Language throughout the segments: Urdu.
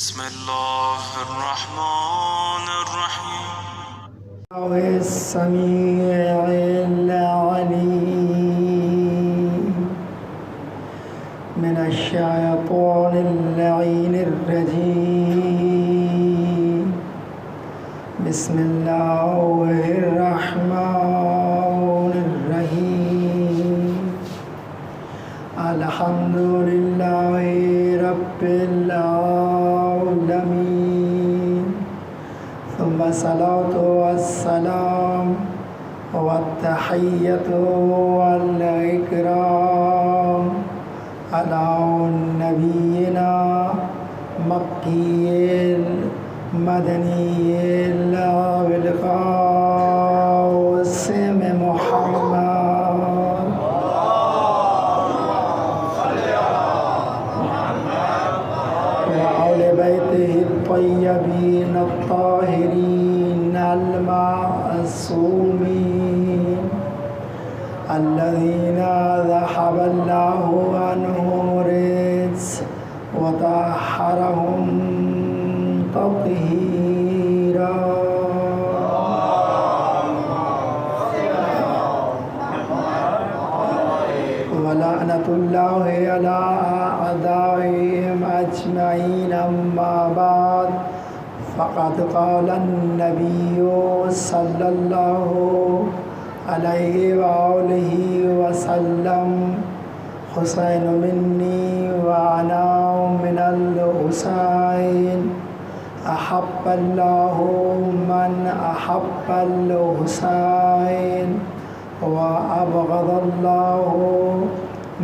بسم الله الرحمن الرحيم. السميع العليم من الشيطان اللعين الرجيم. بسم الله الرحمن الرحيم. الحمد لله رب العالمين، ثم الصلاة والسلام والتحية والإكرام على نبينا مكي المدني القاسم محمد وآل بيته الطيبين الطاهرين المعصومين الذين ذهب الله عنهم الرجس وطهرهم تطهيرا. ولعنة الله على أعدائهم أجمعين. أما بعد، فقد قال النبي صلى الله عليه وآله وسلم: حسين مني وأنا من الحسين. أحب الله من أحب الحسين، وأبغض الله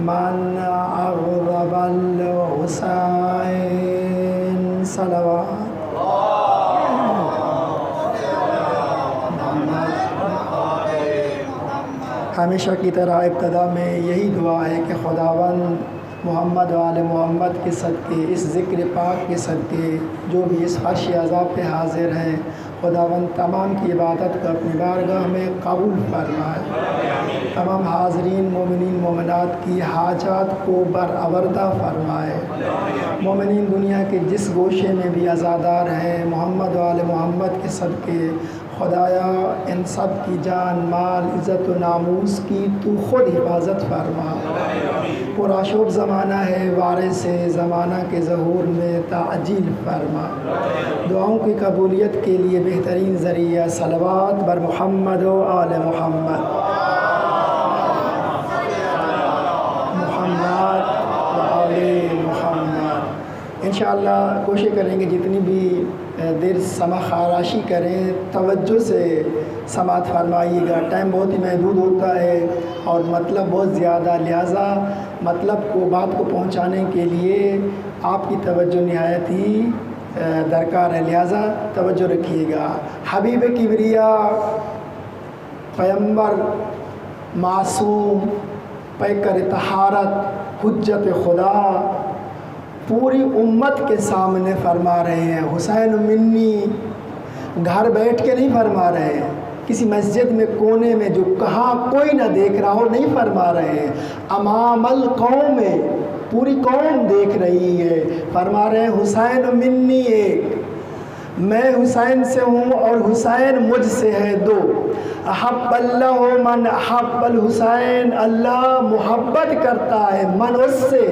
من أغضب الحسين. صلوات. ہمیشہ کی طرح ابتدا میں یہی دعا ہے کہ خداوند محمد و آل محمد کے صدقے، اس ذکر پاک کے صدقے، جو بھی اس فرش عذاب پہ حاضر ہیں، خداوند تمام کی عبادت کو اپنی بارگاہ میں قبول فرمائے. تمام حاضرین مومنین مومنات کی حاجات کو برآوردہ فرمائے. مومنین دنیا کے جس گوشے میں بھی عزادار ہیں، محمد و آل محمد کے صدقے خدایا ان سب کی جان، مال، عزت و ناموس کی تو خود حفاظت فرما. پورا شوب زمانہ ہے، وارث زمانہ کے ظہور میں تعجیل فرما. دعاؤں کی قبولیت کے لیے بہترین ذریعہ صلوات بر محمد و آل محمد. محمد و آل محمد. انشاءاللہ کوشش کریں گے جتنی بھی دیر سما خراشی کریں توجہ سے سماعت فرمائیے گا. ٹائم بہت ہی محدود ہوتا ہے اور مطلب بہت زیادہ، لہٰذا مطلب کو بات کو پہنچانے کے لیے آپ کی توجہ نہایت ہی درکار ہے، لہٰذا توجہ رکھیے گا. حبیب کبریا، پیمبر معصوم، پیکر طہارت، حجت خدا، پوری امت کے سامنے فرما رہے ہیں حسین منی. گھر بیٹھ کے نہیں فرما رہے ہیں، کسی مسجد میں کونے میں جو کہاں کوئی نہ دیکھ رہا ہو نہیں فرما رہے ہیں، امام القوم میں پوری قوم دیکھ رہی ہے. فرما رہے ہیں حسین منی ایک، میں حسین سے ہوں اور حسین مجھ سے ہے دو. احب اللہ من احب الحسین، اللہ محبت کرتا ہے من اس سے،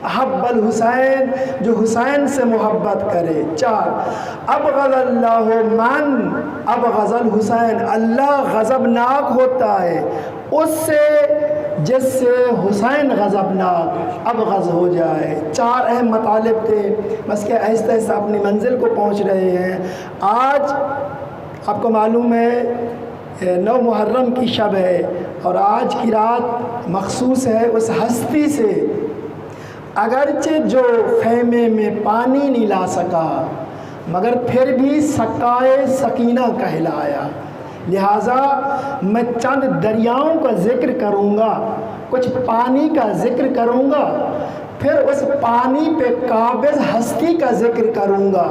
احب الحسین جو حسین سے محبت کرے. 4 ابغض اللہ من ابغض الحسین، اللہ غضبناک ہوتا ہے اس سے جس سے حسین غضبناک ابغض ہو جائے. 4 اہم مطالب تھے، بس کہ آہستہ آہستہ اپنی منزل کو پہنچ رہے ہیں. آج آپ کو معلوم ہے 9 محرم کی شب ہے اور آج کی رات مخصوص ہے اس ہستی سے. اگرچہ جو خیمے میں پانی نہیں لا سکا مگر پھر بھی سقائے سکینہ کہلایا. لہٰذا میں چند دریاؤں کا ذکر کروں گا، کچھ پانی کا ذکر کروں گا، پھر اس پانی پہ قابض ہستی کا ذکر کروں گا،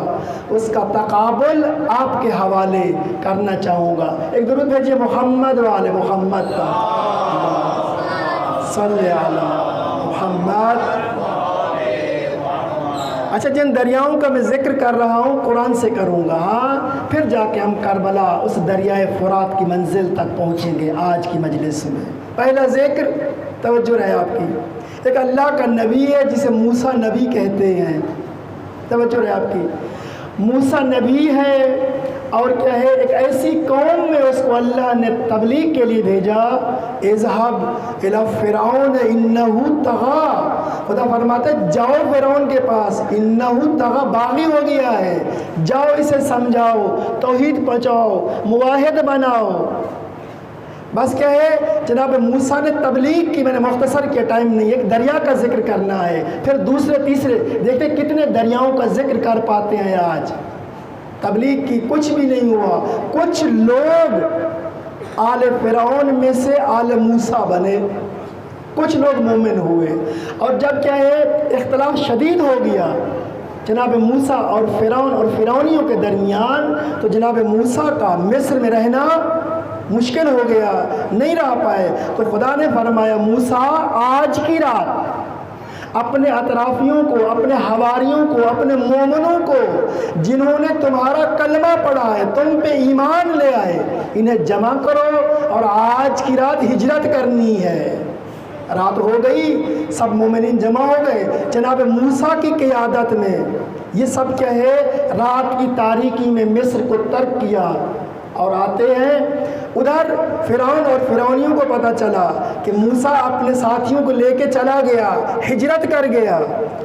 اس کا تقابل آپ کے حوالے کرنا چاہوں گا. ایک درود بھیجیے محمد و آل محمد کا. صلی علی محمد. اچھا جن دریاؤں کا میں ذکر کر رہا ہوں قرآن سے کروں گا، پھر جا کے ہم کربلا اس دریائے فرات کی منزل تک پہنچیں گے آج کی مجلس میں۔ پہلا ذکر توجہ رہے آپ کی، ایک اللہ کا نبی ہے جسے موسیٰ نبی کہتے ہیں، توجہ رہے آپ کی، موسیٰ نبی ہے اور کیا ہے، ایک ایسی قوم میں اس کو اللہ نے تبلیغ کے لیے بھیجا، اذهب الى فرعون انه طغى، خدا فرماتا ہے جاؤ فرعون کے پاس، انه طغى، باغی ہو گیا ہے، جاؤ اسے سمجھاؤ، توحید پہنچاؤ، موحد بناؤ۔ بس کیا ہے جناب موسیٰ نے تبلیغ کی، میں نے مختصر کیا، ٹائم نہیں، ایک دریا کا ذکر کرنا ہے، پھر دوسرے تیسرے، دیکھتے کتنے دریاؤں کا ذکر کر پاتے ہیں آج۔ تبلیغ کی کچھ بھی نہیں ہوا، کچھ لوگ آل فرعون میں سے آل موسیٰ بنے، کچھ لوگ مومن ہوئے، اور جب کیا ہے اختلاف شدید ہو گیا جناب موسیٰ اور فرعون اور فرعونیوں کے درمیان، تو جناب موسیٰ کا مصر میں رہنا مشکل ہو گیا، نہیں رہ پائے، تو خدا نے فرمایا موسیٰ آج کی رات اپنے اطرافیوں کو، اپنے حواریوں کو، اپنے مومنوں کو جنہوں نے تمہارا کلمہ پڑھا ہے، تم پہ ایمان لے آئے، انہیں جمع کرو اور آج کی رات ہجرت کرنی ہے۔ رات ہو گئی، سب مومنین جمع ہو گئے جناب موسیٰ کی قیادت میں، یہ سب کیا ہے رات کی تاریکی میں مصر کو ترک کیا، اور آتے ہیں ادھر فرعون اور فرعونیوں کو پتہ چلا کہ موسیٰ اپنے ساتھیوں کو لے کے چلا گیا، ہجرت کر گیا،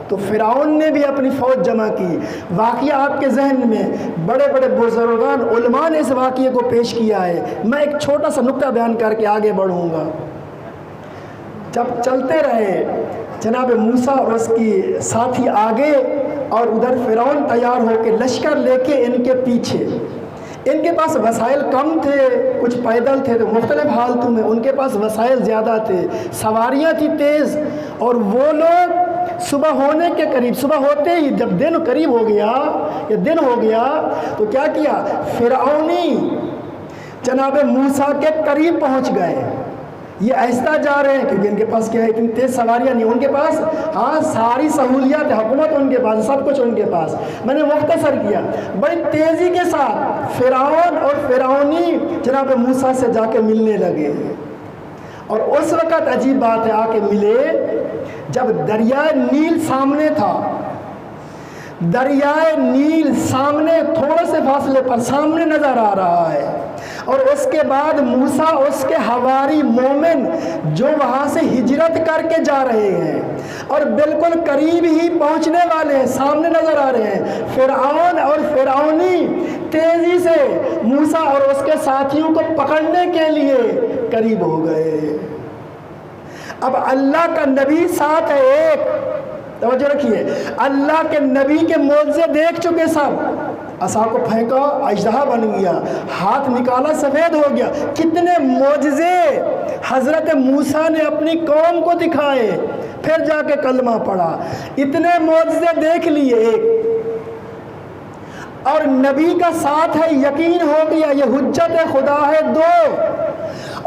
تو فرعون نے بھی اپنی فوج جمع کی۔ واقعہ آپ کے ذہن میں بڑے بڑے بزرگان علماء نے اس واقعے کو پیش کیا ہے، میں ایک چھوٹا سا نقطہ بیان کر کے آگے بڑھوں گا۔ جب چلتے رہے جناب موسیٰ اور اس کی ساتھی آگے، اور ادھر فرعون تیار ہو کے لشکر لے کے ان کے پیچھے، ان کے پاس وسائل کم تھے، کچھ پیدل تھے تو مختلف حالتوں میں، ان کے پاس وسائل زیادہ تھے، سواریاں تھی تیز، اور وہ لوگ صبح ہونے کے قریب، صبح ہوتے ہی جب دن قریب ہو گیا، یا دن ہو گیا، تو کیا کیا فرعونی جناب موسیٰ کے قریب پہنچ گئے۔ یہ آہستہ جا رہے ہیں کیونکہ ان کے پاس کیا ہے اتنی تیز سواریاں نہیں، ان کے پاس ہاں ساری سہولیات، حکومت ان کے پاس، سب کچھ ان کے پاس، میں نے مختصر کیا، بڑی تیزی کے ساتھ فرعون اور فرعونی جناب موسیٰ سے جا کے ملنے لگے، اور اس وقت عجیب بات ہے آ کے ملے جب دریائے نیل سامنے تھا، دریائے نیل سامنے تھوڑے سے فاصلے پر سامنے نظر آ رہا ہے، اور اس کے بعد موسیٰ اس کے حواری مومن جو وہاں سے ہجرت کر کے جا رہے ہیں، اور بالکل قریب ہی پہنچنے والے ہیں، سامنے نظر آ رہے ہیں، فرعون اور فرعونی تیزی سے موسیٰ اور اس کے ساتھیوں کو پکڑنے کے لیے قریب ہو گئے۔ اب اللہ کا نبی ساتھ ہے، ایک توجہ رکھیے، اللہ کے نبی کے معجزے دیکھ چکے سب، عصا کو پھینکا اژدہا بن گیا، ہاتھ نکالا سفید ہو گیا، کتنے معجزے حضرت موسیٰ نے اپنی قوم کو دکھائے، پھر جا کے کلمہ پڑھا، اتنے معجزے دیکھ لیے ایک، اور نبی کا ساتھ ہے، یقین ہو گیا یہ حجت خدا ہے، دو،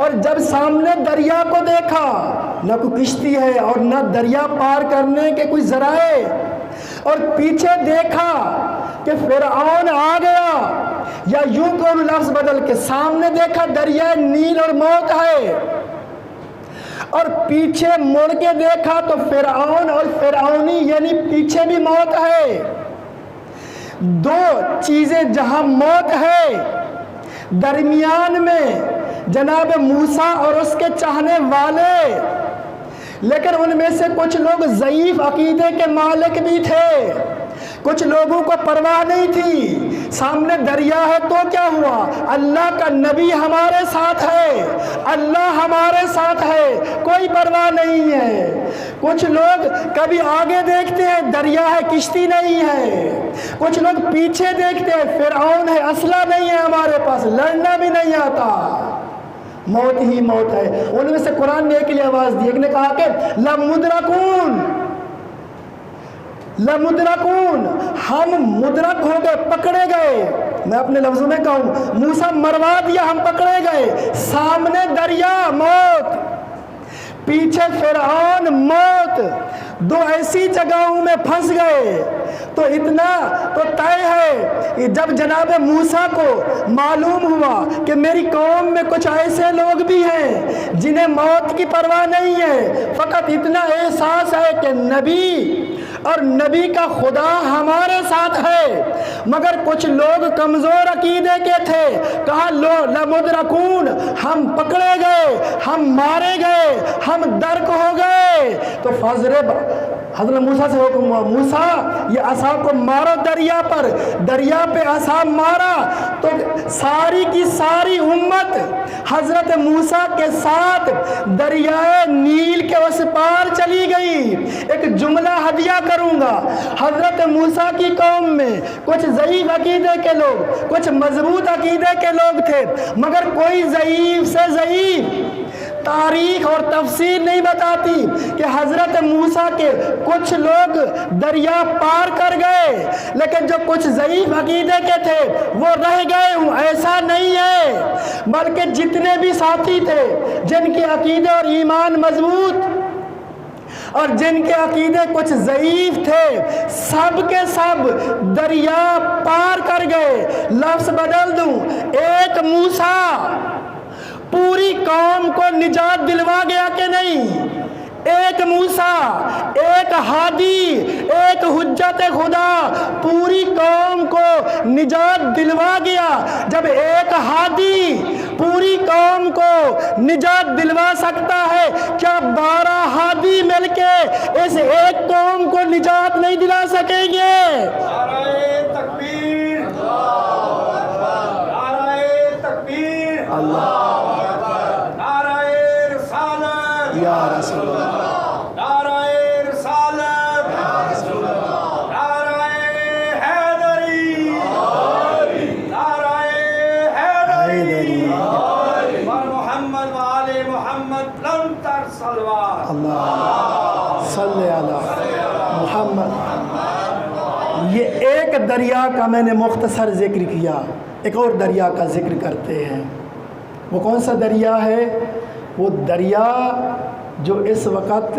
اور جب سامنے دریا کو دیکھا، نہ کوئی کشتی ہے اور نہ دریا پار کرنے کے کوئی ذرائع، اور پیچھے دیکھا کہ فرعون آ گیا، یا یوں کون لفظ بدل کے سامنے دیکھا دریائے نیل اور موت ہے، اور پیچھے مڑ کے دیکھا تو فرعون اور فرعونی یعنی پیچھے بھی موت ہے، دو چیزیں جہاں موت ہے، درمیان میں جناب موسیٰ اور اس کے چاہنے والے، لیکن ان میں سے کچھ لوگ ضعیف عقیدے کے مالک بھی تھے، کچھ لوگوں کو پرواہ نہیں تھی، سامنے دریا ہے تو کیا ہوا، اللہ کا نبی ہمارے ساتھ ہے، اللہ ہمارے ساتھ ہے، کوئی پرواہ نہیں ہے۔ کچھ لوگ کبھی آگے دیکھتے ہیں دریا ہے کشتی نہیں ہے، کچھ لوگ پیچھے دیکھتے ہیں فرعون ہے اسلحہ نہیں ہے ہمارے پاس، لڑنا بھی نہیں آتا، موت ہی موت ہے۔ ان میں سے قرآن نے ایک لیے آواز دی، ایک نے کہا کہ لَمُدْرَكُونَ، لَمُدْرَكُونَ، ہم مدرک ہو گئے، پکڑے گئے، میں اپنے لفظوں میں کہوں موسیٰ مروا دیا، ہم پکڑے گئے، سامنے دریا موت، پیچھے فرعون، موت، دو ایسی جگہوں میں پھنس گئے۔ تو اتنا تو طے ہے کہ جب جناب موسیٰ کو معلوم ہوا کہ میری قوم میں کچھ ایسے لوگ بھی ہیں جنہیں موت کی پرواہ نہیں ہے، فقط اتنا احساس ہے کہ نبی اور نبی کا خدا ہمارے ساتھ ہے، مگر کچھ لوگ کمزور عقیدے کے تھے، کہا لمدرکون، ہم پکڑے گئے، ہم مارے گئے، ہم درک ہو گئے۔ تو حضرت موسیٰ سے حکم ہوا، موسیٰ یہ عصا کو مارو دریا پر۔ دریا پہ عصا مارا تو ساری کی ساری امت حضرت موسیٰ کے ساتھ دریائے نیل کے اس پار چلی گئی۔ ایک جملہ ہدیہ کروں گا، حضرت موسیٰ کی قوم میں کچھ ضعیف عقیدے کے لوگ، کچھ مضبوط عقیدے کے لوگ تھے، مگر کوئی ضعیف سے ضعیف تاریخ اور تفسیر نہیں بتاتی کہ حضرت موسیٰ کے کچھ لوگ دریا پار کر گئے، لیکن جو کچھ ضعیف عقیدے کے تھے وہ رہ گئے ہوں، ایسا نہیں ہے، بلکہ جتنے بھی ساتھی تھے جن کے عقیدے اور ایمان مضبوط اور جن کے عقیدے کچھ ضعیف تھے، سب کے سب دریا پار کر گئے۔ لفظ بدل دوں، ایک موسیٰ پوری قوم کو نجات دلوا گیا کہ نہیں؟ ایک موسیٰ، ایک ہادی، ایک حجت خدا پوری قوم کو نجات دلوا گیا۔ جب ایک ہادی پوری قوم کو نجات دلوا سکتا ہے، کیا 12 ہادی مل کے اس ایک قوم کو نجات نہیں دلا سکیں گے؟ نعرہ تکبیر، نعرہ تکبیر، اللہ نعرہ رسالت یا رسول اللہ، نعرہ رسالت، نعرہ حیدری، نعرہ حیدری، اور محمد و آل محمد لن ترسلوات۔ اللہ صلی علی محمد۔ یہ ایک دریا کا میں نے مختصر ذکر کیا، ایک اور دریا کا ذکر کرتے ہیں۔ وہ کون سا دریا ہے؟ وہ دریا جو اس وقت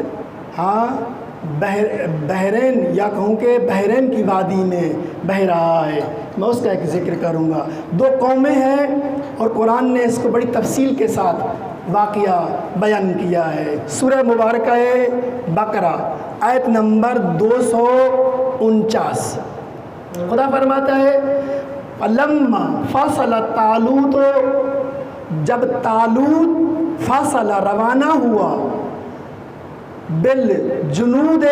بحرین یا کہوں کہ بحرین کی وادی میں بہہ رہا ہے، میں اس کا ایک ذکر کروں گا۔ دو قومیں ہیں اور قرآن نے اس کو بڑی تفصیل کے ساتھ واقعہ بیان کیا ہے۔ سورہ مبارکہ بقرہ آیت نمبر 249، خدا فرماتا ہے فَلَمَّا فَصَلَ طَالُوتُ، جب طالوت فاصل روانہ ہوا، بالجنود،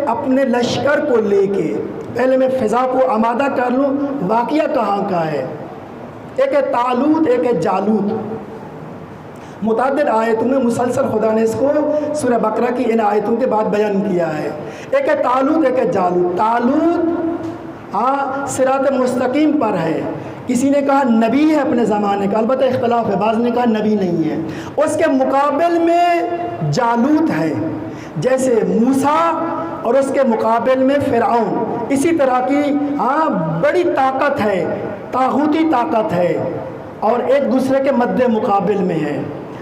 اپنے لشکر کو لے کے۔ پہلے میں فضا کو آمادہ کر لوں، واقعہ کہاں کا ہے؟ ایک ہے طالوت، ایک ہے جالوت۔ متعدد آیتوں میں مسلسل خدا نے اس کو سورہ بقرہ کی ان آیتوں کے بعد بیان کیا ہے۔ ایک ہے طالوت، ایک ہے جالوت۔ طالوت صراط مستقیم پر ہے، کسی نے کہا نبی ہے اپنے زمانے کا، البتہ اختلاف ہے، بعض نے کہا نبی نہیں ہے۔ اس کے مقابل میں جالوت ہے، جیسے موسیٰ اور اس کے مقابل میں فرعون، اسی طرح کی بڑی طاقت ہے، طاغوتی طاقت ہے، اور ایک دوسرے کے مد مقابل میں ہے۔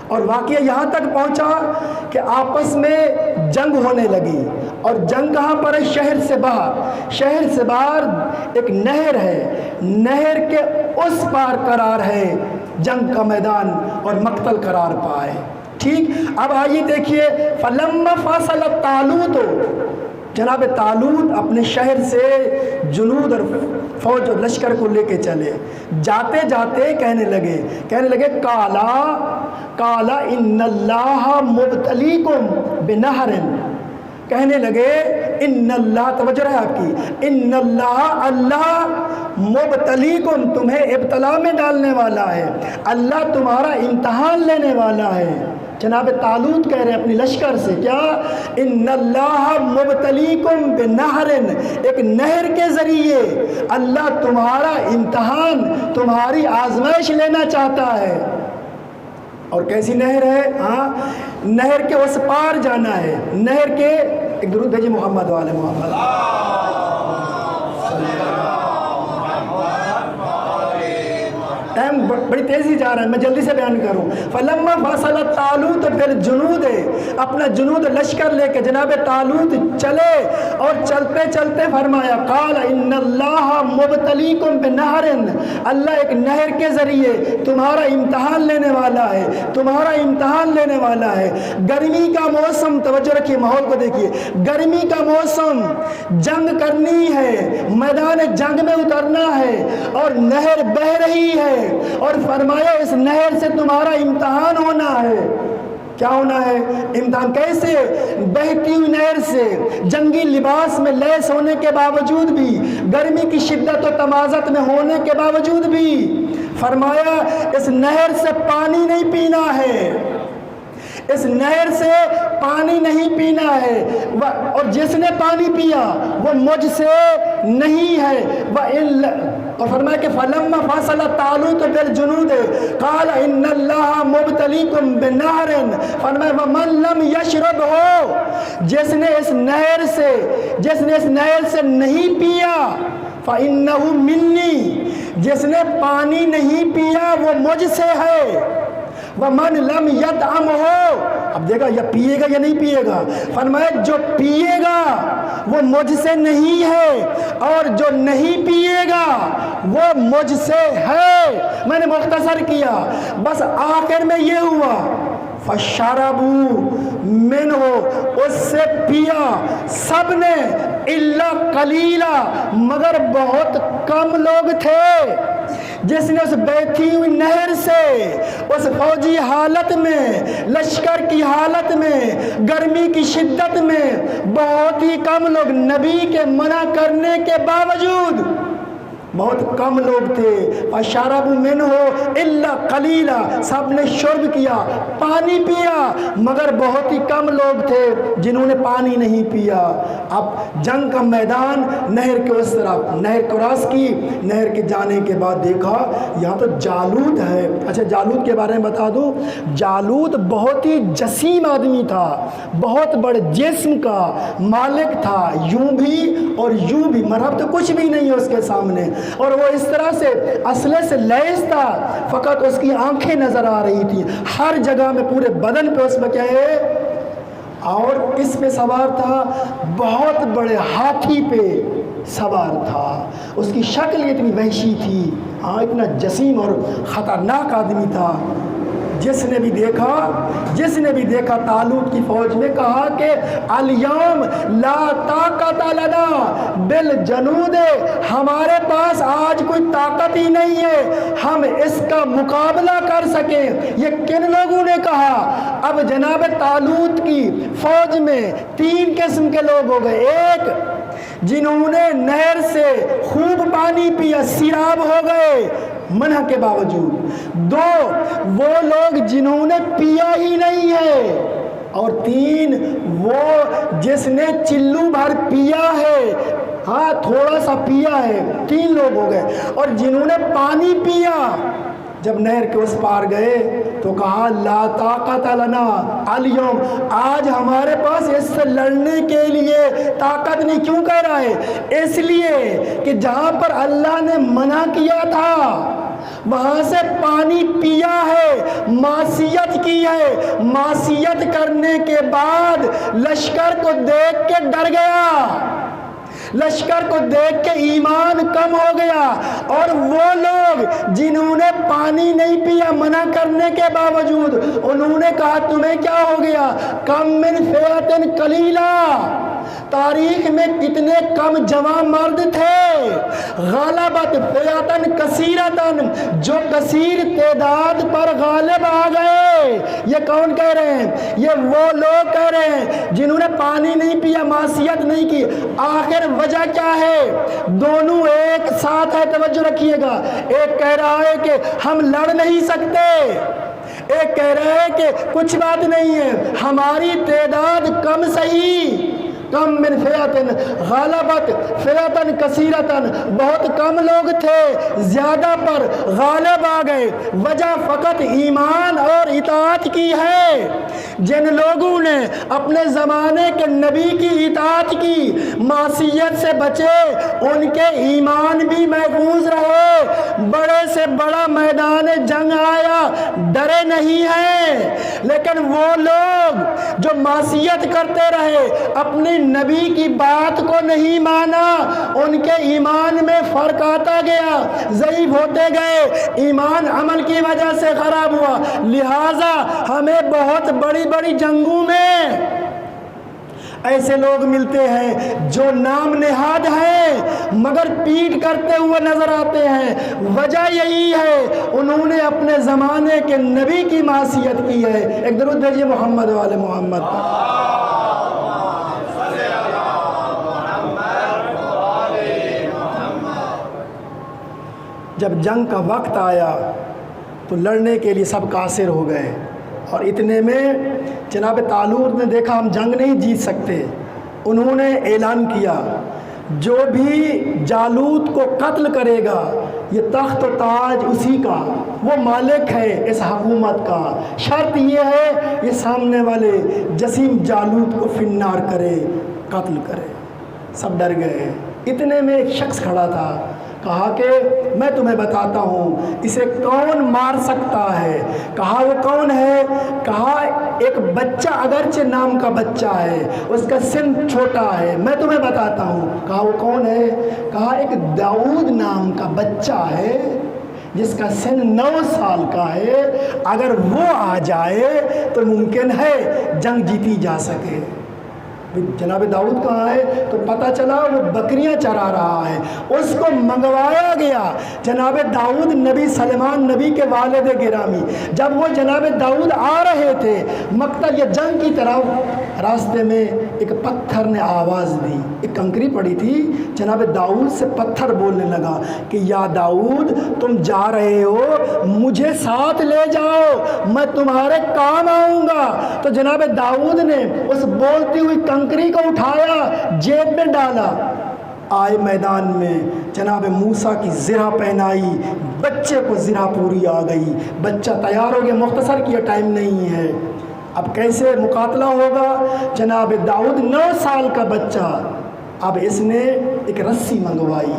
اور واقعہ یہاں تک پہنچا کہ آپس میں جنگ ہونے لگی، اور جنگ کہاں پر ہے؟ شہر سے باہر۔ شہر سے باہر ایک نہر ہے، نہر کے اس پار قرار ہے جنگ کا میدان اور مقتل قرار پائے۔ ٹھیک، اب آئیے دیکھیے فَلَمَّا فَصَلَ طَالُوتُ، جناب طالوت اپنے شہر سے جنود اور فوج اور لشکر کو لے کے چلے۔ جاتے جاتے کہنے لگے کالا ان اللہ مبتلیکم بنہر، کہنے لگے ان اللہ، توجہ ہے آپ کی، ان اللہ مبتلیکم، تمہیں ابتلا میں ڈالنے والا ہے، اللہ تمہارا امتحان لینے والا ہے۔ جناب طالوت کہہ رہے ہیں اپنی لشکر سے، کیا؟ ان اللہ مبتلیکم بنہر، ایک نہر کے ذریعے اللہ تمہارا امتحان، تمہاری آزمائش لینا چاہتا ہے۔ اور کیسی نہر ہے؟ نہر کے اس پار جانا ہے، نہر کے، ایک درود بھیجیے محمد والے محمد۔ ٹائم بڑی تیزی جا رہا ہے، میں جلدی سے بیان کروں. فلما فصل طالوت بالجنود، اپنا جنود لشکر لے کے جناب طالوت چلے اور چلتے چلتے فرمایا قال ان اللہ مبتلیکم بنہر، اللہ ایک نہر کے ذریعے تمہارا امتحان لینے والا ہے، تمہارا امتحان لینے والا ہے. گرمی کا موسم، توجہ رکھیے ماحول کو دیکھیے، گرمی کا موسم، جنگ کرنی ہے، میدان جنگ میں اترنا ہے اور نہر بہہ رہی ہے اور فرمایا اس نہر سے تمہارا امتحان ہونا ہے. کیا ہونا ہے؟ امتحان. کیسے؟ بہتی ہوئی نہر سے، جنگی لباس میں لیس ہونے کے باوجود بھی، گرمی کی شدت و تمازت میں ہونے کے باوجود بھی فرمایا اس نہر سے پانی نہیں پینا ہے، اس نہر سے پانی نہیں پینا ہے، اور جس نے پانی پیا وہ مجھ سے نہیں ہے. اور فرمایا کہ فلما فصل طالوت بالجنود قال ان اللہ مبتلیکم بنہر، فرمایا ومن لم یشرب، ہو جس نے اس نہر سے نہیں پیا فإنہ منی، جس نے پانی نہیں پیا وہ مجھ سے ہے. ومن لم یطعم، ہو اب دیکھا یا پیے گا یا نہیں پیے گا، فرمایا جو پیے گا وہ مجھ سے نہیں ہے اور جو نہیں پیے گا وہ مجھ سے ہے. میں نے مختصر کیا، بس آخر میں یہ ہوا فشربوا منہ، اس سے پیا سب نے، الا قلیلا، مگر بہت کم لوگ تھے. جس نے اس بیٹھی ہوئی نہر سے، اس فوجی حالت میں، لشکر کی حالت میں، گرمی کی شدت میں، بہت ہی کم لوگ، نبی کے منع کرنے کے باوجود بہت کم لوگ تھے. فشربوا منہ الا قلیلا، سب نے شرب کیا، پانی پیا، مگر بہت ہی کم لوگ تھے جنہوں نے پانی نہیں پیا. اب جنگ کا میدان نہر کے اس طرف، نہر کراس کی، نہر کے جانے کے بعد دیکھا یہاں تو جالوت ہے. اچھا جالوت کے بارے میں بتا دوں، جالوت بہت ہی جسیم آدمی تھا، بہت بڑے جسم کا مالک تھا، یوں بھی اور یوں بھی، مرہب تو کچھ بھی نہیں ہے اس کے سامنے، اور وہ اس طرح سے اسلحے سے لیس تھا، فقط اس کی آنکھیں نظر آ رہی تھی ہر جگہ میں، پورے بدن پہ اس میں کیا ہے، اور کس پہ سوار تھا؟ بہت بڑے ہاتھی پہ سوار تھا. اس کی شکل اتنی وحشی تھی، ہاں اتنا جسیم اور خطرناک آدمی تھا. جس نے بھی دیکھا طالوت کی فوج میں کہا کہ الیوم لا طاقت لنا بالجنود، ہمارے پاس آج کوئی طاقت ہی نہیں ہے ہم اس کا مقابلہ کر سکیں. یہ کن لوگوں نے کہا؟ اب جناب طالوت کی فوج میں 3 قسم کے لوگ ہو گئے. ایک جنہوں نے نہر سے خوب پانی پیا، سیراب ہو گئے منع کے باوجود. 2 وہ لوگ جنہوں نے پیا ہی نہیں ہے، اور 3 وہ جس نے چلو بھر پیا ہے، ہاں تھوڑا سا پیا ہے. 3 لوگ ہو گئے. اور جنہوں نے پانی پیا، جب نہر کے اس پار گئے تو کہا لا طاقت لنا الیوم، آج ہمارے پاس اس سے لڑنے کے لیے طاقت نہیں. کیوں کہہ رہا ہے؟ اس لیے کہ جہاں پر اللہ نے منع کیا تھا وہاں سے پانی پیا ہے، معصیت کی ہے، معصیت کرنے کے بعد لشکر کو دیکھ کے ڈر گیا، لشکر کو دیکھ کے ایمان کم ہو گیا. اور وہ لوگ جنہوں نے پانی نہیں پیا منع کرنے کے باوجود، انہوں نے کہا تمہیں کیا ہو گیا؟ کم من فئۃ قلیلہ، تاریخ میں کتنے کم جوان مرد تھے، غلبت فئۃ کثیرۃ، جو کثیر تعداد پر غالب آ گئے. یہ کون کہہ رہے ہیں؟ یہ وہ لوگ کہہ رہے ہیں جنہوں نے پانی نہیں پیا، معصیت نہیں کی. آخر وجہ کیا ہے؟ دونوں ایک ساتھ ہے، توجہ رکھیے گا. ایک کہہ رہا ہے کہ ہم لڑ نہیں سکتے، ایک کہہ رہا ہے کہ کچھ بات نہیں ہے، ہماری تعداد کم صحیح، کم من فئۃ غلبت فئۃ کثیرۃ، بہت کم لوگ تھے، زیادہ پر غالب آ گئے. وجہ فقط ایمان اور اطاعت کی ہے. جن لوگوں نے اپنے زمانے کے نبی کی اطاعت کی، معصیت سے بچے، ان کے ایمان بھی محفوظ رہے. بڑے سے بڑا میدان جنگ آیا ڈرے نہیں ہیں، لیکن وہ لوگ جو معصیت کرتے رہے، اپنی نبی کی بات کو نہیں مانا، ان کے ایمان میں فرق آتا گیا، ضعیف ہوتے گئے، ایمان عمل کی وجہ سے خراب ہوا۔ لہٰذا ہمیں بہت بڑی بڑی جنگوں میں ایسے لوگ ملتے ہیں جو نام نہاد ہیں مگر پیٹ کرتے ہوئے نظر آتے ہیں۔ وجہ یہی ہے انہوں نے اپنے زمانے کے نبی کی معصیت کی ہے۔ ایک درود بھیجیے محمد والے محمد پر۔ جب جنگ کا وقت آیا تو لڑنے کے لیے سب قاصر ہو گئے، اور اتنے میں جناب طالوت نے دیکھا ہم جنگ نہیں جیت سکتے۔ انہوں نے اعلان کیا جو بھی جالوت کو قتل کرے گا یہ تخت و تاج اسی کا، وہ مالک ہے اس حکومت کا، شرط یہ ہے یہ سامنے والے جسیم جالوت کو فنار کرے، قتل کرے۔ سب ڈر گئے۔ اتنے میں ایک شخص کھڑا تھا، کہا کہ میں تمہیں بتاتا ہوں اسے کون مار سکتا ہے۔ کہا وہ کون ہے؟ کہا ایک بچہ، اگرچہ نام کا بچہ ہے، اس کا سن چھوٹا ہے، میں تمہیں بتاتا ہوں۔ کہا وہ کون ہے؟ کہا ایک داؤد نام کا بچہ ہے جس کا سن 9 سال کا ہے، اگر وہ آ جائے تو ممکن ہے جنگ جیتی جا سکے۔ جناب داؤد کہاں ہے؟ تو پتہ چلا وہ بکریاں چرا رہا ہے۔ اس کو منگوایا گیا۔ جناب داؤد نبی سلیمان نبی کے والد گرامی، جب وہ جناب داؤد آ رہے تھے مقتل یا جنگ کی طرف، راستے میں ایک پتھر نے آواز دی، ایک کنکری پڑی تھی، جناب داؤد سے پتھر بولنے لگا کہ یا داؤد تم جا رہے ہو، مجھے ساتھ لے جاؤ، میں تمہارے کام آؤں گا۔ تو جناب داؤد نے اس بولتی ہوئی کنکری کو اٹھایا، جیب میں ڈالا، آئے میدان میں جناب موسیٰ کی زرہ پہنائی، بچے کو زرہ پوری آ گئی، بچہ تیار ہو گیا۔ مختصر کیا، ٹائم نہیں ہے، اب کیسے مقاتلہ ہوگا؟ جناب داؤد 9 سال کا بچہ، اب اس نے ایک رسی منگوائی،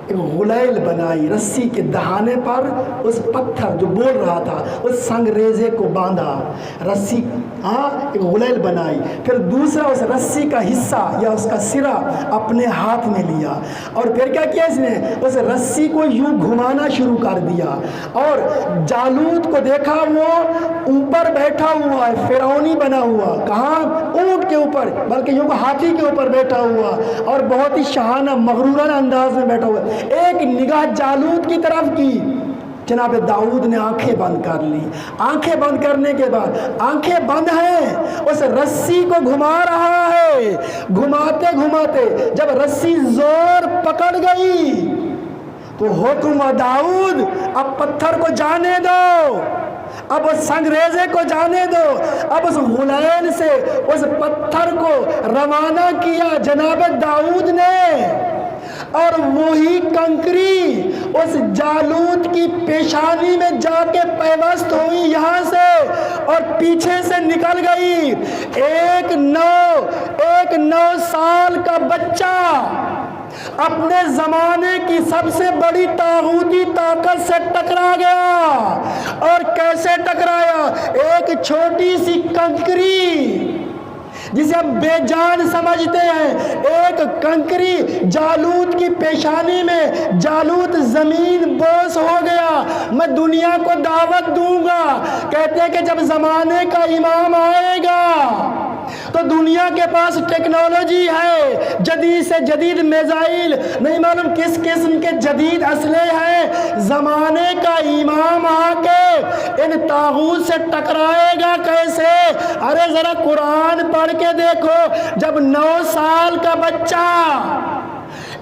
ایک غلیل بنائی، رسی کے دہانے پر اس پتھر جو بول رہا تھا اس سنگریزے کو باندھا، رسی ایک غلیل بنائی، پھر دوسرا اس رسی کا حصہ یا اس کا سرا اپنے ہاتھ میں لیا، اور پھر کیا کیا اس نے؟ اس رسی کو یوں گھمانا شروع کر دیا، اور جالوت کو دیکھا وہ اوپر بیٹھا ہوا ہے، فرعونی بنا ہوا، کہاں؟ اونٹ کے اوپر، بلکہ یوں ہاتھی کے اوپر بیٹھا ہوا، اور بہت ہی شاہانہ مغرورانہ انداز میں بیٹھا ہوا۔ ایک نگاہ جالوت کی طرف کی، جناب داؤد نے آنکھیں بند کر لی۔ آنکھیں بند کرنے کے بعد، آنکھیں بند ہیں، اس رسی کو گھما رہا ہے، گھماتے گھماتے جب رسی زور پکڑ گئی تو حکم داؤد اب پتھر کو جانے دو، اب اس سنگریزے کو جانے دو۔ اب اس غلیل سے اس پتھر کو روانہ کیا جناب داؤد نے، اور وہی کنکری اس جالوت کی پیشانی میں جا کے پیوست ہوئی یہاں سے، اور پیچھے سے نکل گئی۔ ایک 9 سال کا بچہ اپنے زمانے کی سب سے بڑی طاغوتی طاقت سے ٹکرا گیا، اور کیسے ٹکرایا؟ ایک چھوٹی سی کنکری جسے ہم بے جان سمجھتے ہیں، ایک کنکری جالوت کی پیشانی میں، جالوت زمین بوس ہو گیا۔ میں دنیا کو دعوت دوں گا، کہتے ہیں کہ جب زمانے کا امام آئے گا تو دنیا کے پاس ٹیکنالوجی ہے، جدید سے جدید میزائل، نہیں معلوم کس قسم کے جدید اسلحے ہیں، زمانے کا امام آ کے ان طاغوت سے ٹکرائے گا کیسے؟ ارے ذرا قرآن پڑھ کے دیکھو، جب 9 سال کا بچہ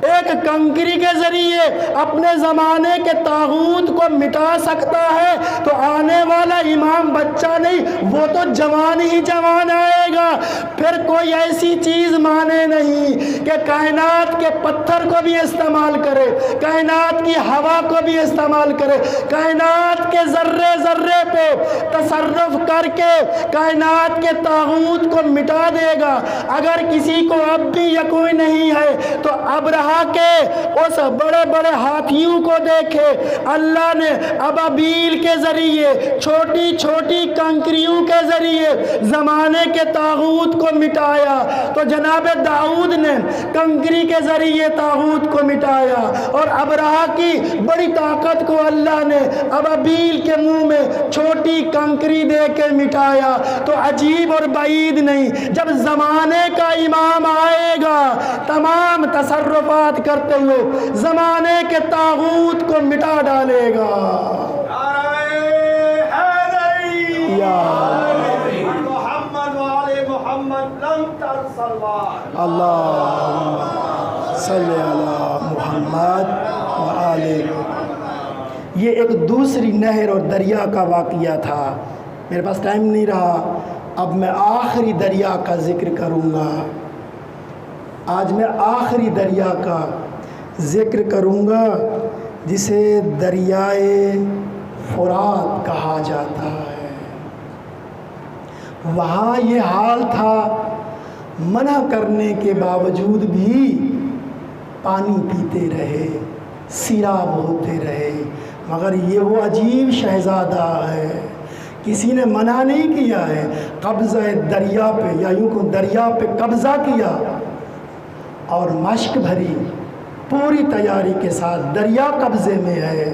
ایک کنکری کے ذریعے اپنے زمانے کے طاغوت کو مٹا سکتا ہے تو آنے والا امام بچہ نہیں، وہ تو جوان ہی جوان آئے گا۔ پھر کوئی ایسی چیز مانے نہیں کہ کائنات کے پتھر کو بھی استعمال کرے، کائنات کی ہوا کو بھی استعمال کرے، کائنات کے ذرے ذرے پہ تصرف کر کے کائنات کے طاغوت کو مٹا دے گا۔ اگر کسی کو اب بھی یقین نہیں ہے تو ابرہہ ابرہا کے اس بڑے بڑے ہاتھیوں کو دیکھے، اللہ نے ابابیل کے ذریعے، چھوٹی چھوٹی کنکریوں کے ذریعے زمانے کے طاغوت کو مٹایا، تو جناب داؤد نے کنکری کے ذریعے طاغوت کو مٹایا، اور ابرہا کی بڑی طاقت کو اللہ نے ابابیل کے منہ میں چھوٹی کنکری دے کے مٹایا۔ تو عجیب اور بعید نہیں، جب زمانے کا امام آئے گا تمام تصرفات کرتے ہوئے زمانے کے طاغوت کو مٹا ڈالے گا۔ محمد وآل محمد لم ترسل اللہم صلی علی محمد وآل۔ یہ ایک دوسری نہر اور دریا کا واقعہ تھا، میرے پاس ٹائم نہیں رہا، اب میں آخری دریا کا ذکر کروں گا۔ آج میں آخری دریا کا ذکر کروں گا جسے دریائے فرات کہا جاتا ہے۔ وہاں یہ حال تھا، منع کرنے کے باوجود بھی پانی پیتے رہے، سیراب ہوتے رہے، مگر یہ وہ عجیب شہزادہ ہے، کسی نے منع نہیں کیا ہے، قبضہ دریا پہ یا یوں کو دریا پہ قبضہ کیا اور مشک بھری، پوری تیاری کے ساتھ دریا قبضے میں ہے،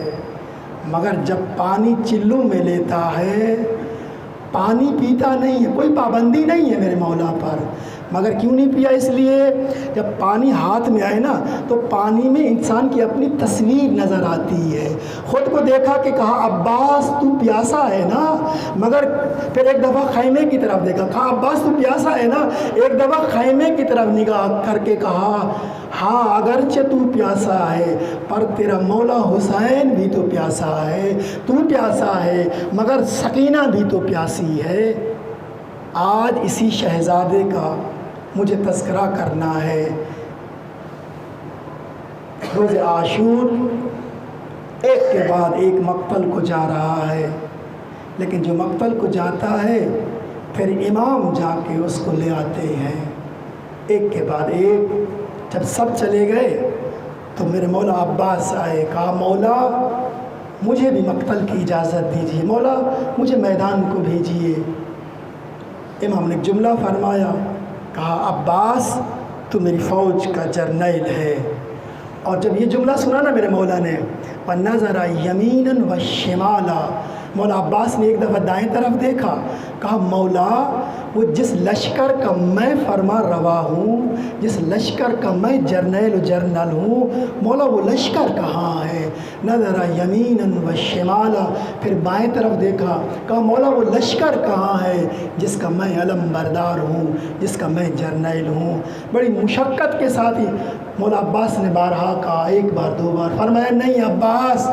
مگر جب پانی چلوں میں لیتا ہے پانی پیتا نہیں ہے، کوئی پابندی نہیں ہے میرے مولا پر، مگر کیوں نہیں پیا؟ اس لیے جب پانی ہاتھ میں آئے نا تو پانی میں انسان کی اپنی تصویر نظر آتی ہے، خود کو دیکھا کہ کہا عباس تو پیاسا ہے نا، مگر پھر ایک دفعہ خیمے کی طرف دیکھا، کہا عباس تو پیاسا ہے نا، ایک دفعہ خیمے کی طرف نگاہ کر کے کہا ہاں اگرچہ تو پیاسا ہے پر تیرا مولا حسین بھی تو پیاسا ہے، تو پیاسا ہے مگر سکینہ بھی تو پیاسی ہے۔ آج اسی شہزادے کا مجھے تذکرہ کرنا ہے۔ روز عاشور ایک کے بعد ایک مقتل کو جا رہا ہے، لیکن جو مقتل کو جاتا ہے پھر امام جا کے اس کو لے آتے ہیں ایک کے بعد ایک۔ جب سب چلے گئے تو میرے مولا عباس آئے، کہا مولا مجھے بھی مقتل کی اجازت دیجیے، مولا مجھے میدان کو بھیجیے۔ امام نے ایک جملہ فرمایا، کہا عباس تو میری فوج کا جرنیل ہے، اور جب یہ جملہ سنا نا میرے مولا نے، وَنَظَرَ يَمِينًا وَشِمَالًا، مولا عباس نے ایک دفعہ دائیں طرف دیکھا، کہا مولا وہ جس لشکر کا میں فرما روا ہوں، جس لشکر کا میں جرنیل و جرنل ہوں، مولا وہ لشکر کہاں ہے؟ نظر یمیناً و شمالا، پھر بائیں طرف دیکھا، کہا مولا وہ لشکر کہاں ہے جس کا میں علم بردار ہوں، جس کا میں جرنیل ہوں؟ بڑی مشقت کے ساتھ ہی مولا عباس نے بارہا کہا، ایک بار دو بار، فرمایا نہیں عباس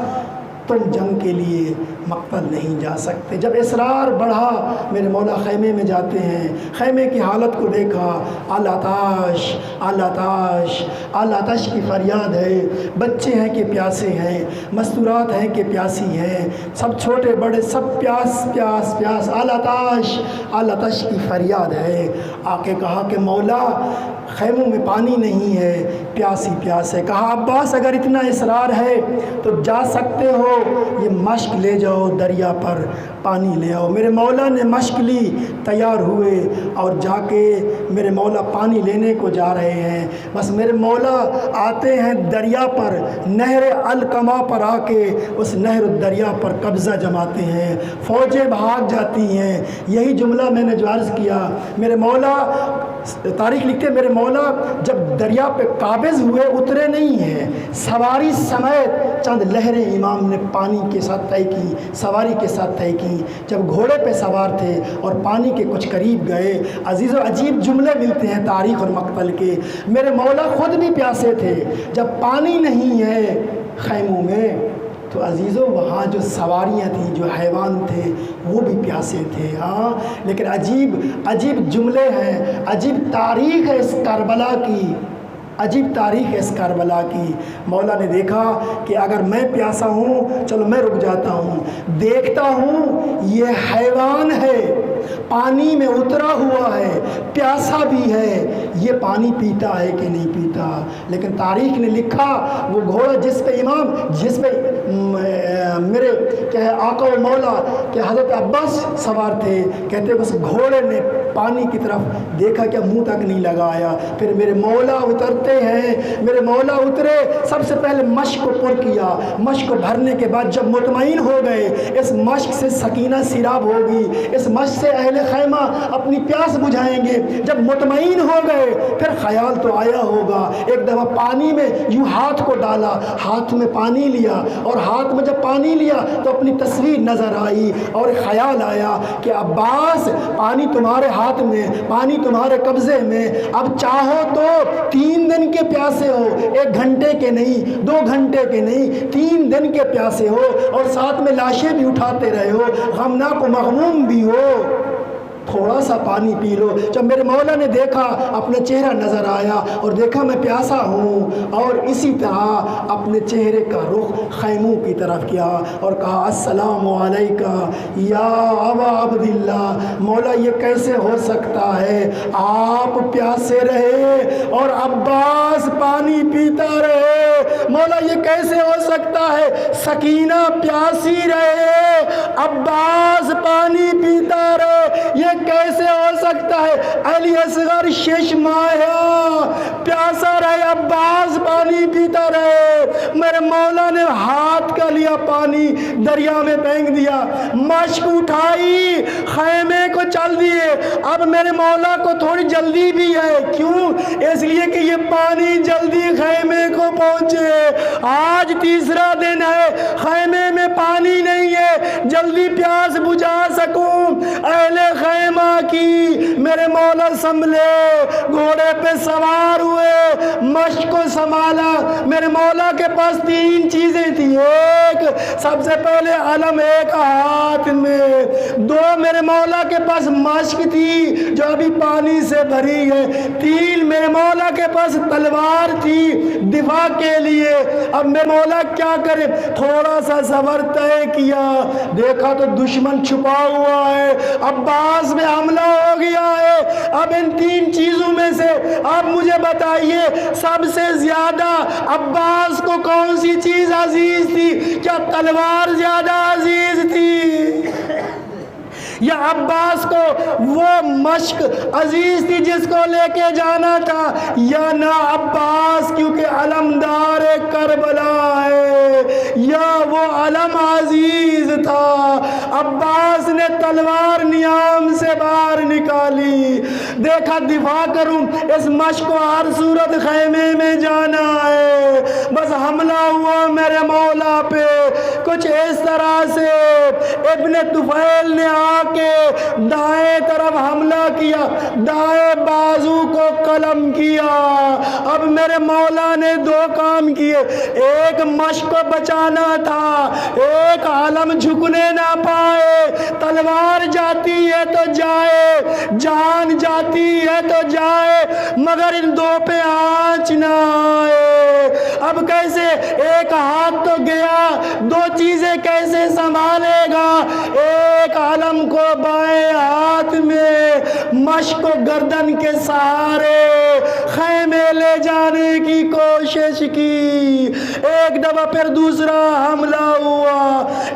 تم جنگ کے لیے مقتل نہیں جا سکتے۔ جب اصرار بڑھا میرے مولا خیمے میں جاتے ہیں، خیمے کی حالت کو دیکھا، آلاتاش آلاتاش آلاتاش کی فریاد ہے، بچے ہیں کہ پیاسے ہیں، مستورات ہیں کہ پیاسی ہیں، سب چھوٹے بڑے سب پیاس پیاس پیاس، آلاتاش آلاتاش کی فریاد ہے۔ آ کے کہا کہ مولا خیموں میں پانی نہیں ہے، پیاسی پیاس ہے۔ کہا عباس اگر اتنا اصرار ہے تو جا سکتے ہو، یہ مشک لے جاؤ دریا پر پانی لے آؤ۔ میرے مولا نے مشک لی، تیار ہوئے اور جا کے میرے مولا پانی لینے کو جا رہے ہیں۔ بس میرے مولا آتے ہیں دریا پر، نہر القما پر آ کے اس نہر الدریا پر قبضہ جماتے ہیں، فوجیں بھاگ جاتی ہیں۔ یہی جملہ میں نے جو عرض کیا، میرے مولا تاریخ لکھتے میرے مولا جب دریا پہ قابض ہوئے اترے نہیں ہیں، سواری سمیت چند لہریں امام نے پانی کے ساتھ طے کی، سواری کے ساتھ طے کی۔ جب گھوڑے پہ سوار تھے اور پانی کے کچھ قریب گئے، عزیز و عجیب جملے ملتے ہیں تاریخ اور مقتل کے۔ میرے مولا خود بھی پیاسے تھے، جب پانی نہیں ہے خیموں میں تو عزیزو وہاں جو سواریاں تھیں، جو حیوان تھے وہ بھی پیاسے تھے۔ ہاں لیکن عجیب عجیب جملے ہیں، عجیب تاریخ ہے اس کربلا کی۔ عجیب تاریخ ہے اس کربلا کی۔ مولا نے دیکھا کہ اگر میں پیاسا ہوں چلو میں رک جاتا ہوں، دیکھتا ہوں یہ حیوان ہے، پانی میں اترا ہوا ہے، پیاسا بھی ہے، یہ پانی پیتا ہے کہ نہیں پیتا۔ لیکن تاریخ نے لکھا وہ گھوڑا جس پہ میرے کیا آقا و مولا کہ حضرت عباس سوار تھے، کہتے ہیں اس گھوڑے نے پانی کی طرف دیکھا کہ منہ تک نہیں لگایا۔ پھر میرے مولا اترتے ہیں، میرے مولا اترے، سب سے پہلے مشق کو پر کیا، مشق کو بھرنے کے بعد جب مطمئن ہو گئے، اس مشق سے سکینہ سیراب ہوگی، اس مشق سے اہل خیمہ اپنی پیاس بجھائیں گے۔ جب مطمئن ہو گئے پھر خیال تو آیا ہوگا، ایک دفعہ پانی میں یوں ہاتھ کو ڈالا، ہاتھ میں پانی لیا، اور ہاتھ میں جب پانی لیا تو اپنی تصویر نظر آئی اور خیال آیا کہ عباس پانی تمہارے ہاتھ میں، پانی تمہارے قبضے میں، اب چاہو تو 3 دن کے پیاسے ہو، 1 گھنٹے کے نہیں، 2 گھنٹے کے نہیں، 3 دن کے پیاسے ہو، اور ساتھ میں لاشیں بھی اٹھاتے رہے ہو، غمناک و مغموم بھی ہو، تھوڑا سا پانی پی لو۔ جب میرے مولا نے دیکھا اپنا چہرہ نظر آیا اور دیکھا میں پیاسا ہوں، اور اسی طرح اپنے چہرے کا رخ خیموں کی طرف کیا اور کہا السلام علیکہ یا ابا عبداللہ۔ مولا یہ کیسے ہو سکتا ہے آپ پیاسے رہے اور عباس پانی پیتا رہے؟ مولا یہ کیسے ہو سکتا ہے سکینہ پیاسی رہے عباس پانی پیتا رہے؟ یہ کیسے ہو سکتا ہے علی اصغر 6 ماہ پیاسا رہے عباس پانی پیتا رہے؟ میرے مولا نے ہاتھ کا لیا پانی دریا میں پھینک دیا، مشک اٹھائی، خیمے کو چل دیے۔ اب میرے مولا کو تھوڑی جلدی بھی ہے، کیوں؟ اس لیے کہ یہ پانی جلدی خیمے کو پہنچے۔ آج تیسرا دن ہے، خیمے میں پانی نہیں ہے، جلدی پیاس بجھا سکوں اہل خیمہ کی۔ میرے مولا سنبھلے، گھوڑے پہ سوار ہوئے، مشق کو سنبھالا۔ میرے مولا کے پاس 3 چیزیں تھی، ایک سب سے پہلے علم ایک ہاتھ میں، 2 میرے مولا کے پاس مشق تھی جو ابھی پانی سے بھری ہے، 3 میرے مولا کے پاس تلوار تھی دفاع کے لیے۔ اب میرے مولا کیا کرے؟ تھوڑا سا سفر طے کیا، دیکھا تو دشمن چھپا ہوا ہے، عباس میں حملہ ہو گیا ہے۔ اب ان 3 چیزوں میں سے آپ مجھے بتائیے سب سے زیادہ عباس کو کون سی چیز عزیز تھی؟ کیا تلوار زیادہ عزیز تھی یا عباس کو وہ مشق عزیز تھی جس کو لے کے جانا تھا؟ یا نہ عباس کیونکہ علمدار کربلا ہے، یا وہ علم عزیز تھا۔ عباس نے تلوار نیام سے باہر نکالی، دیکھا دفاع کروں، اس مشق کو ہر صورت خیمے میں جانا ہے۔ بس حملہ ہوا میرے مولا پہ کچھ اس طرح سے، ابن طفیل نے آ کے دائیں طرف حملہ کیا، دائیں بازو کو قلم کیا۔ اب میرے مولا نے 2 کام کیے، ایک مشق کو بچانا تھا، ایک علم جھکنے نہ پائے، تلوار جاتی ہے تو جائے، جان جاتی ہے تو جائے، مگر ان 2 پہ آنچ نہ آئے۔ اب کیسے؟ ایک ہاتھ تو گیا، 2 چیزیں کیسے سنبھالے گا؟ ایک علم کو بائیں ہاتھ میں، مشق کو گردن کے سہارے خیمے لے جانے کی کوشش کی۔ ایک دفعہ پھر دوسرا حملہ ہوا،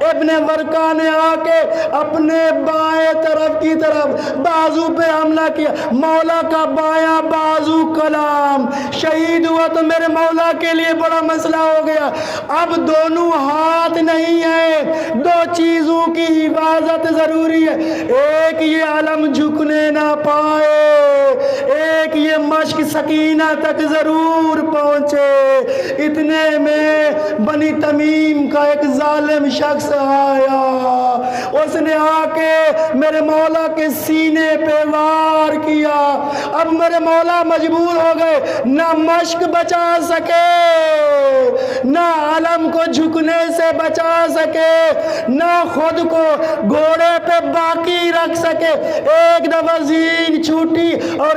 ابن ورقہ نے آ کے اپنے بائیں طرف کی طرف بازو پہ حملہ کیا، مولا کا بایاں بازو کلام، شہید ہوا تو میرے مولا کے لیے بڑا مسئلہ ہو گیا۔ اب دونوں ہاتھ نہیں ہیں، 2 چیزوں کی حفاظت ضروری ہے، ایک یہ علم جھکنے نہ پائے، ایک یہ مشق سکینہ تک ضرور پہنچے۔ اتنے میں بنی تمیم کا ایک ظالم شخص آیا، اس نے آ کے میرے مولا کے سینے پہ وار کیا۔ اب میرے مولا مجبور ہو گئے، نہ مشق بچا سکے، نہ علم کو جھکنے سے بچا سکے، نہ خود کو گھوڑے پہ باقی رکھ سکے۔ ایک دفعہ زین چھوٹی اور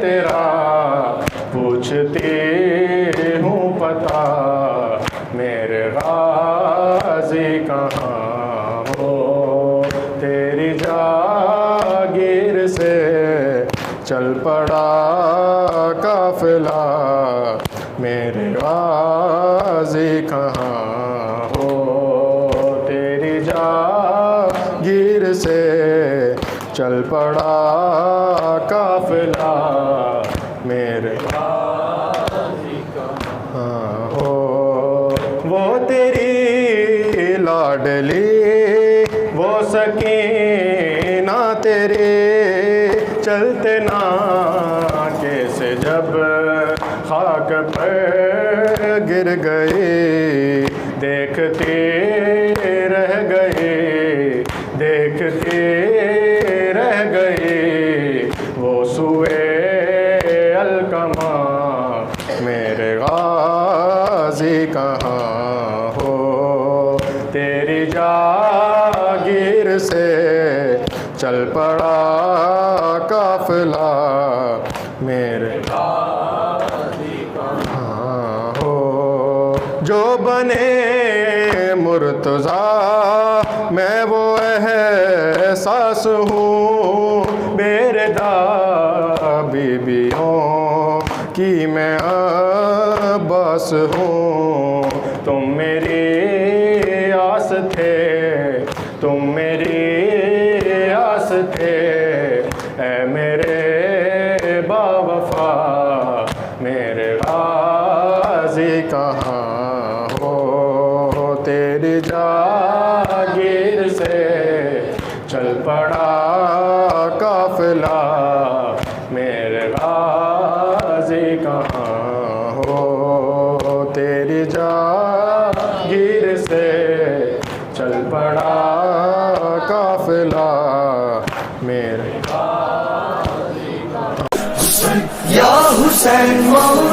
تیرا پوچھتی ہوں پتا، میرے غازی کہاں ہو؟ تیری جاگیر سے چل پڑا قافلہ، میرے غازی کہاں ہو؟ تیری جاگیر سے چل پڑا قافلہ، میرے غازی کہاں ہو؟ وہ تیری لاڈلی وہ سکینہ تیرے چلتے نا کیسے جب خاک پر گر گئے، دیکھتے رہ گئے، دیکھتے رہ گئے وہ سوئے الکما، میرے غازی کہاں ہو؟ تیری جاگیر سے چل پڑا قافلہ، میرے غازی کہاں ہو؟ جو بنے مرتضیٰ میں وہ احساس ہوں، بیردا بیبیوں کی میں عباس ہوں، تم میری آس تھے، تم میری آس تھے، اے میرے باوفا، میرے غازی کہاں ہو؟ تیری جاگیر سے چل پڑا قافلہ، میرے غازی کہاں ہو؟ تیری جاگیر سے چل پڑا قافلہ، میرے یا حسین مولا